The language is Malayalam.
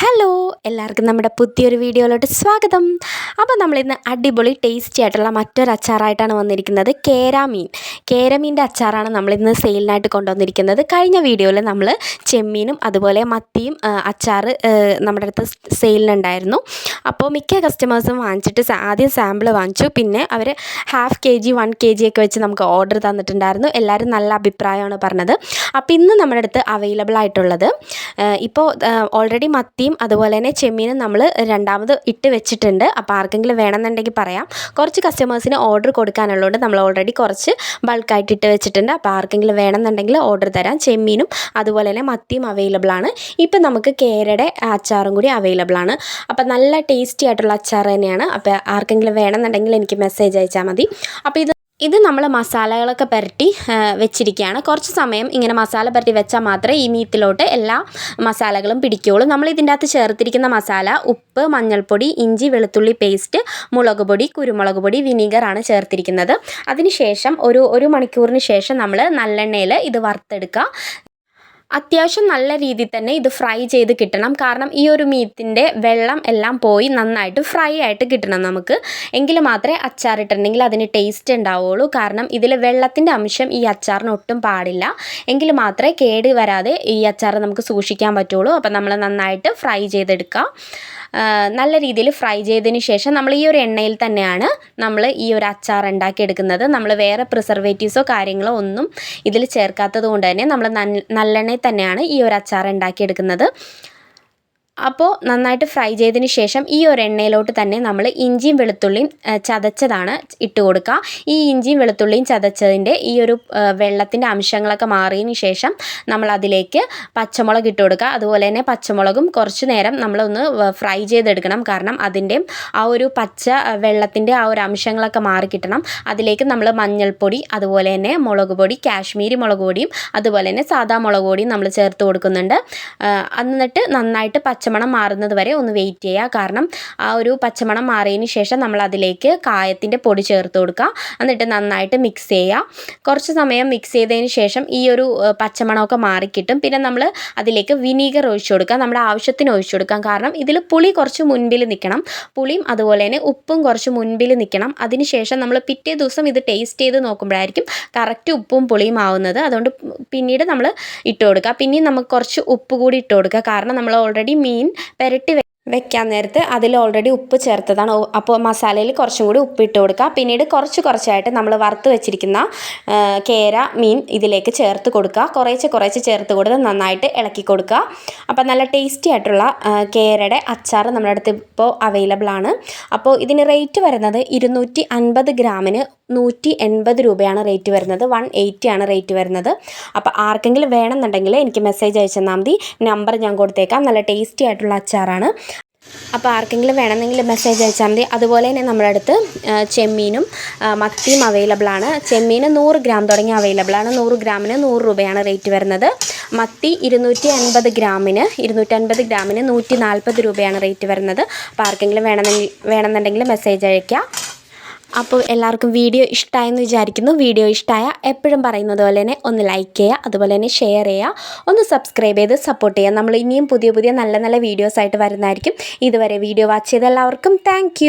ഹലോ എല്ലാവർക്കും നമ്മുടെ പുതിയൊരു വീഡിയോയിലോട്ട് സ്വാഗതം. അപ്പോൾ നമ്മളിന്ന് അടിപൊളി ടേസ്റ്റി ആയിട്ടുള്ള മറ്റൊരു അച്ചാറായിട്ടാണ് വന്നിരിക്കുന്നത്. കേരമീൻ്റെ അച്ചാറാണ് നമ്മളിന്ന് സെയിലിനായിട്ട് കൊണ്ടുവന്നിരിക്കുന്നത്. കഴിഞ്ഞ വീഡിയോയിൽ നമ്മൾ ചെമ്മീനും അതുപോലെ മത്തിയും അച്ചാർ നമ്മുടെ അടുത്ത് സെയിലിനുണ്ടായിരുന്നു. അപ്പോൾ മിക്ക കസ്റ്റമേഴ്സും വാങ്ങിച്ചിട്ട് ആദ്യം സാമ്പിൾ വാങ്ങിച്ചു. പിന്നെ അവർ ഹാഫ് kg 1 kg ഒക്കെ വെച്ച് നമുക്ക് ഓർഡർ തന്നിട്ടുണ്ടായിരുന്നു. എല്ലാവരും നല്ല അഭിപ്രായമാണ് പറഞ്ഞത്. അപ്പോൾ ഇന്ന് നമ്മുടെ അടുത്ത് അവൈലബിൾ ആയിട്ടുള്ളത് ഇപ്പോൾ ഓൾറെഡി മത്തിയും അതുപോലെ തന്നെ ചെമ്മീനും നമ്മൾ രണ്ടാമത് ഇട്ട് വെച്ചിട്ടുണ്ട്. അപ്പോൾ ആർക്കെങ്കിലും വേണമെന്നുണ്ടെങ്കിൽ പറയാം. കുറച്ച് കസ്റ്റമേഴ്സിന് ഓർഡർ കൊടുക്കാനുള്ളതുകൊണ്ട് നമ്മൾ ഓൾറെഡി കുറച്ച് ബൾക്കായിട്ട് ഇട്ട് വെച്ചിട്ടുണ്ട്. അപ്പോൾ ആർക്കെങ്കിലും വേണമെന്നുണ്ടെങ്കിൽ ഓർഡർ തരാം. ചെമ്മീനും അതുപോലെ തന്നെ മത്തിയും അവൈലബിൾ ആണ്. ഇപ്പം നമുക്ക് കേരയുടെ അച്ചാറും കൂടി അവൈലബിൾ ആണ്. അപ്പോൾ നല്ല ടേസ്റ്റി ആയിട്ടുള്ള അച്ചാർ തന്നെയാണ്. അപ്പോൾ ആർക്കെങ്കിലും വേണമെന്നുണ്ടെങ്കിൽ എനിക്ക് മെസ്സേജ് അയച്ചാൽ മതി. അപ്പോൾ ഇത് നമ്മൾ മസാലകളൊക്കെ പുരട്ടി വെച്ചിരിക്കുകയാണ്. കുറച്ച് സമയം ഇങ്ങനെ മസാല പുരട്ടി വെച്ചാൽ മാത്രമേ ഈ മീറ്റിലോട്ട് എല്ലാ മസാലകളും പിടിക്കുകയുള്ളൂ. നമ്മൾ ഇതിൻ്റെ അകത്ത് ചേർത്തിരിക്കുന്ന മസാല ഉപ്പ്, മഞ്ഞൾപ്പൊടി, ഇഞ്ചി വെളുത്തുള്ളി പേസ്റ്റ്, മുളക് പൊടി, കുരുമുളക് പൊടി, വിനീഗറാണ് ചേർത്തിരിക്കുന്നത്. അതിനുശേഷം ഒരു മണിക്കൂറിന് ശേഷം നമ്മൾ നല്ലെണ്ണയിൽ ഇത് വറുത്തെടുക്കുക. അത്യാവശ്യം നല്ല രീതിയിൽ തന്നെ ഇത് ഫ്രൈ ചെയ്ത് കിട്ടണം. കാരണം ഈ ഒരു മീറ്റിൻ്റെ വെള്ളം എല്ലാം പോയി നന്നായിട്ട് ഫ്രൈ ആയിട്ട് കിട്ടണം നമുക്ക്. എങ്കിൽ മാത്രമേ അച്ചാറിട്ടുണ്ടെങ്കിൽ അതിന് ടേസ്റ്റ് ഉണ്ടാവുള്ളൂ. കാരണം ഇതിൽ വെള്ളത്തിൻ്റെ അംശം ഈ അച്ചാറിന് ഒട്ടും പാടില്ല. എങ്കിൽ മാത്രമേ കേട് വരാതെ ഈ അച്ചാർ നമുക്ക് സൂക്ഷിക്കാൻ പറ്റുള്ളൂ. അപ്പോൾ നമ്മൾ നന്നായിട്ട് ഫ്രൈ ചെയ്തെടുക്കുക. നല്ല രീതിയിൽ ഫ്രൈ ചെയ്തതിന് ശേഷം നമ്മൾ ഈ ഒരു എണ്ണയിൽ തന്നെയാണ് നമ്മൾ ഈ ഒരു അച്ചാർ ഉണ്ടാക്കിയെടുക്കുന്നത്. നമ്മൾ വേറെ പ്രിസർവേറ്റീവ്സോ കാര്യങ്ങളോ ഒന്നും ഇതിൽ ചേർക്കാത്തത് കൊണ്ട് തന്നെ നമ്മൾ നല്ലെണ്ണയിൽ തന്നെയാണ് ഈ ഒരു അച്ചാർ ഉണ്ടാക്കിയെടുക്കുന്നത്. അപ്പോൾ നന്നായിട്ട് ഫ്രൈ ചെയ്തതിന് ശേഷം ഈ ഒരു എണ്ണയിലോട്ട് തന്നെ നമ്മൾ ഇഞ്ചിയും വെളുത്തുള്ളിയും ചതച്ചതാണ് ഇട്ട് കൊടുക്കുക. ഈ ഇഞ്ചിയും വെളുത്തുള്ളിയും ചതച്ചതിൻ്റെ ഈ ഒരു വെള്ളത്തിൻ്റെ അംശങ്ങളൊക്കെ മാറിയതിന് ശേഷം നമ്മൾ അതിലേക്ക് പച്ചമുളക് ഇട്ട് കൊടുക്കുക. അതുപോലെ തന്നെ പച്ചമുളകും കുറച്ച് നേരം നമ്മളൊന്ന് ഫ്രൈ ചെയ്തെടുക്കണം. കാരണം അതിൻ്റെ ആ ഒരു പച്ച വെള്ളത്തിൻ്റെ ആ ഒരു അംശങ്ങളൊക്കെ മാറി കിട്ടണം. അതിലേക്ക് നമ്മൾ മഞ്ഞൾപ്പൊടി, അതുപോലെ തന്നെ മുളക് പൊടി, കാശ്മീരി മുളക് പൊടിയും അതുപോലെ തന്നെ സാദാ മുളക് പൊടിയും നമ്മൾ ചേർത്ത് കൊടുക്കുന്നുണ്ട്. എന്നിട്ട് നന്നായിട്ട് പച്ചമണം മാറുന്നത് വരെ ഒന്ന് വെയിറ്റ് ചെയ്യുക. കാരണം ആ ഒരു പച്ചമണം മാറിയതിന് ശേഷം നമ്മൾ അതിലേക്ക് കായത്തിൻ്റെ പൊടി ചേർത്ത് കൊടുക്കുക. എന്നിട്ട് നന്നായിട്ട് മിക്സ് ചെയ്യുക. കുറച്ച് സമയം മിക്സ് ചെയ്തതിന് ശേഷം ഈ ഒരു പച്ചമണമൊക്കെ മാറിക്കിട്ടും. പിന്നെ നമ്മൾ അതിലേക്ക് വിനീഗർ ഒഴിച്ചു കൊടുക്കുക. നമ്മുടെ ആവശ്യത്തിന് ഒഴിച്ചു കൊടുക്കാം. കാരണം ഇതിൽ പുളി കുറച്ച് മുൻപിൽ നിൽക്കണം. പുളിയും അതുപോലെ തന്നെ ഉപ്പും കുറച്ച് മുൻപിൽ നിൽക്കണം. അതിന് ശേഷം നമ്മൾ പിറ്റേ ദിവസം ഇത് ടേസ്റ്റ് ചെയ്ത് നോക്കുമ്പോഴായിരിക്കും കറക്റ്റ് ഉപ്പും പുളിയും ആവുന്നത്. അതുകൊണ്ട് പിന്നീട് നമ്മൾ ഇട്ട് കൊടുക്കുക. പിന്നെയും നമുക്ക് കുറച്ച് ഉപ്പ് കൂടി ഇട്ട് കൊടുക്കുക. കാരണം നമ്മൾ ഓൾറെഡി മീൻ പുരട്ടി വെക്കാൻ നേരത്ത് അതിൽ ഓൾറെഡി ഉപ്പ് ചേർത്തതാണ്. അപ്പോൾ മസാലയിൽ കുറച്ചും കൂടി ഉപ്പ് ഇട്ട് കൊടുക്കുക. പിന്നീട് കുറച്ചായിട്ട് നമ്മൾ വറുത്ത് വെച്ചിരിക്കുന്ന കേര മീൻ ഇതിലേക്ക് ചേർത്ത് കൊടുക്കുക. കുറേശ്ശെ ചേർത്ത് കൊടുത്ത് നന്നായിട്ട് ഇളക്കി കൊടുക്കുക. അപ്പോൾ നല്ല ടേസ്റ്റി ആയിട്ടുള്ള കേരയുടെ അച്ചാർ നമ്മുടെ അടുത്ത് ഇപ്പോൾ അവൈലബിൾ ആണ്. അപ്പോൾ ഇതിന് റേറ്റ് വരുന്നത് 250 ഗ്രാമിന് 180 രൂപയാണ് റേറ്റ് വരുന്നത്. 180 ആണ് റേറ്റ് വരുന്നത്. അപ്പോൾ ആർക്കെങ്കിലും വേണമെന്നുണ്ടെങ്കിൽ എനിക്ക് മെസ്സേജ് അയച്ചു തന്നാൽ മതി. നമ്പർ ഞാൻ കൊടുത്തേക്കാം. നല്ല ടേസ്റ്റി ആയിട്ടുള്ള അച്ചാറാണ്. അപ്പോൾ ആർക്കെങ്കിലും വേണമെന്നെങ്കിൽ മെസ്സേജ് അയച്ചാൽ മതി. അതുപോലെ തന്നെ നമ്മുടെ അടുത്ത് ചെമ്മീനും മത്തിയും അവൈലബിൾ ആണ്. ചെമ്മീന് 100 ഗ്രാം തുടങ്ങി അവൈലബിൾ ആണ്. 100 ഗ്രാമിന് 100 രൂപയാണ് റേറ്റ് വരുന്നത്. മത്തി 250 ഗ്രാമിന് 140 രൂപയാണ് റേറ്റ് വരുന്നത്. അപ്പോൾ ആർക്കെങ്കിലും വേണമെന്നുണ്ടെങ്കിൽ മെസ്സേജ് അയയ്ക്കുക. അപ്പോൾ എല്ലാവർക്കും വീഡിയോ ഇഷ്ടമായെന്ന് വിചാരിക്കുന്നു. വീഡിയോ ഇഷ്ടമായ എപ്പോഴും പറയുന്നത് പോലെ തന്നെ ഒന്ന് ലൈക്ക് ചെയ്യുക, അതുപോലെ തന്നെ ഷെയർ ചെയ്യുക, ഒന്ന് സബ്സ്ക്രൈബ് ചെയ്ത് സപ്പോർട്ട് ചെയ്യുക. നമ്മൾ ഇനിയും പുതിയ നല്ല വീഡിയോസായിട്ട് വരുന്നതായിരിക്കും. ഇതുവരെ വീഡിയോ വാച്ച് ചെയ്ത എല്ലാവർക്കും താങ്ക്